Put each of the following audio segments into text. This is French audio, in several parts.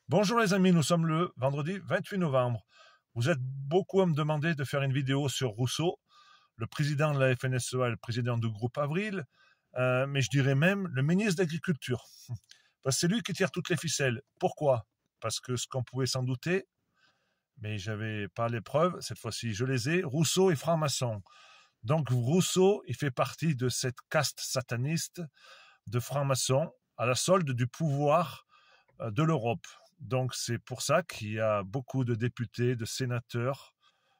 Bonjour les amis, nous sommes le vendredi 28 novembre. Vous êtes beaucoup à me demander de faire une vidéo sur Rousseau, le président de la FNSEA et le président du groupe Avril, mais je dirais même le ministre de l'Agriculture. Parce que c'est lui qui tire toutes les ficelles. Pourquoi? Parce que ce qu'on pouvait s'en douter, mais j'avais pas les preuves, cette fois-ci je les ai, Rousseau est franc-maçon. Donc Rousseau, il fait partie de cette caste sataniste de francs-maçons à la solde du pouvoir de l'Europe. Donc c'est pour ça qu'il y a beaucoup de députés, de sénateurs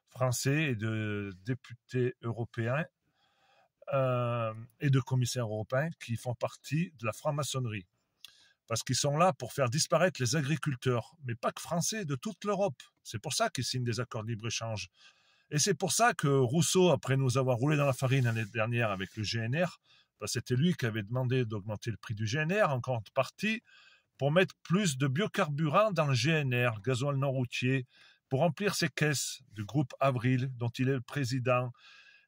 français et de députés européens et de commissaires européens qui font partie de la franc-maçonnerie. Parce qu'ils sont là pour faire disparaître les agriculteurs, mais pas que français, de toute l'Europe. C'est pour ça qu'ils signent des accords de libre-échange. Et c'est pour ça que Rousseau, après nous avoir roulé dans la farine l'année dernière avec le GNR, c'était lui qui avait demandé d'augmenter le prix du GNR en contrepartie pour mettre plus de biocarburant dans le GNR, le gasoil non routier, pour remplir ses caisses du groupe Avril, dont il est le président.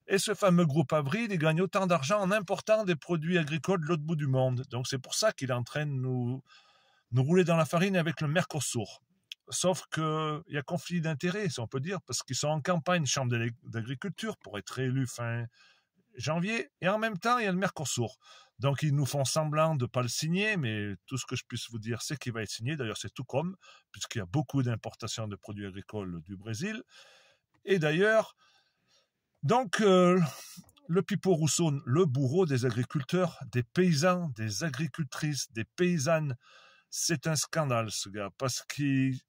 Et ce fameux groupe Avril, il gagne autant d'argent en important des produits agricoles de l'autre bout du monde. Donc c'est pour ça qu'il est en train de nous rouler dans la farine avec le Mercosur. Sauf qu'il y a conflit d'intérêts, si on peut dire, parce qu'ils sont en campagne chambre d'agriculture pour être élus fin janvier, et en même temps, il y a le Mercosur. Donc, ils nous font semblant de ne pas le signer, mais tout ce que je puisse vous dire, c'est qu'il va être signé. D'ailleurs, c'est tout comme, puisqu'il y a beaucoup d'importations de produits agricoles du Brésil. Et d'ailleurs, donc, le Pipo Rousseau, le bourreau des agriculteurs, des paysans, des agricultrices, des paysannes, c'est un scandale, ce gars, parce qu'il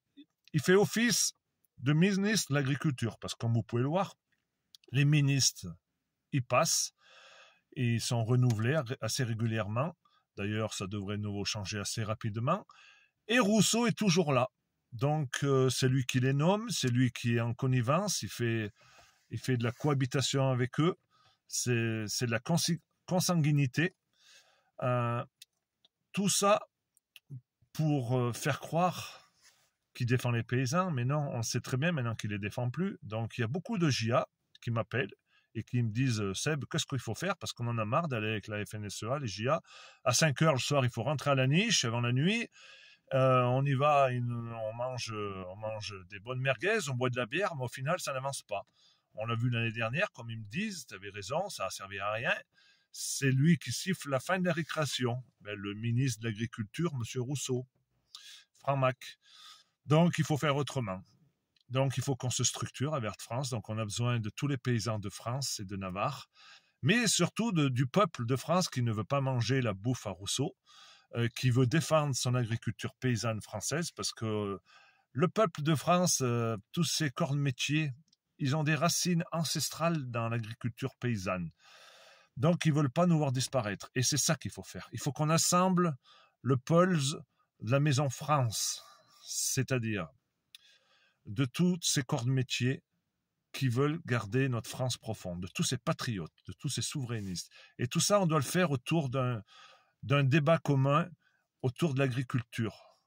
fait office de ministre de l'Agriculture, parce que comme vous pouvez le voir, les ministres, ils passent, et ils sont renouvelés assez régulièrement. D'ailleurs, ça devrait de nouveau changer assez rapidement. Et Rousseau est toujours là. Donc, c'est lui qui les nomme, c'est lui qui est en connivence, il fait de la cohabitation avec eux, c'est de la consanguinité. Tout ça pour faire croire qu'il défend les paysans, mais non, on sait très bien maintenant qu'il les défend plus. Donc, il y a beaucoup de JA qui m'appellent et qui me disent « Seb, qu'est-ce qu'il faut faire ?» Parce qu'on en a marre d'aller avec la FNSEA, les JA. À 5 heures le soir, il faut rentrer à la niche avant la nuit. On y va, on mange des bonnes merguez, on boit de la bière, mais au final, ça n'avance pas. On l'a vu l'année dernière, comme ils me disent, tu avais raison, ça n'a servi à rien. C'est lui qui siffle la fin de la récréation. Le ministre de l'Agriculture, M. Rousseau, Franc-Mac. Donc, il faut faire autrement. Donc, il faut qu'on se structure à Verte France. Donc, on a besoin de tous les paysans de France et de Navarre, mais surtout du peuple de France qui ne veut pas manger la bouffe à Rousseau, qui veut défendre son agriculture paysanne française, parce que le peuple de France, tous ces corps de métier, ils ont des racines ancestrales dans l'agriculture paysanne. Donc, ils ne veulent pas nous voir disparaître. Et c'est ça qu'il faut faire. Il faut qu'on assemble le pulse de la maison France, c'est-à-dire de tous ces corps de métier qui veulent garder notre France profonde, de tous ces patriotes, de tous ces souverainistes. Et tout ça, on doit le faire autour d'un débat commun, autour de l'agriculture,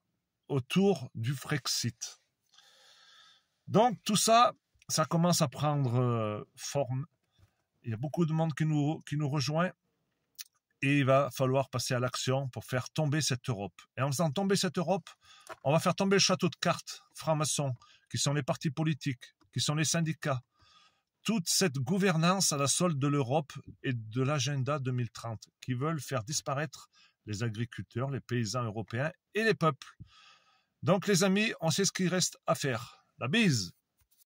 autour du Frexit. Donc tout ça, ça commence à prendre forme. Il y a beaucoup de monde qui nous rejoint. Et il va falloir passer à l'action pour faire tomber cette Europe. Et en faisant tomber cette Europe, on va faire tomber le château de cartes franc-maçon, qui sont les partis politiques, qui sont les syndicats. Toute cette gouvernance à la solde de l'Europe et de l'agenda 2030, qui veulent faire disparaître les agriculteurs, les paysans européens et les peuples. Donc les amis, on sait ce qu'il reste à faire. La bise!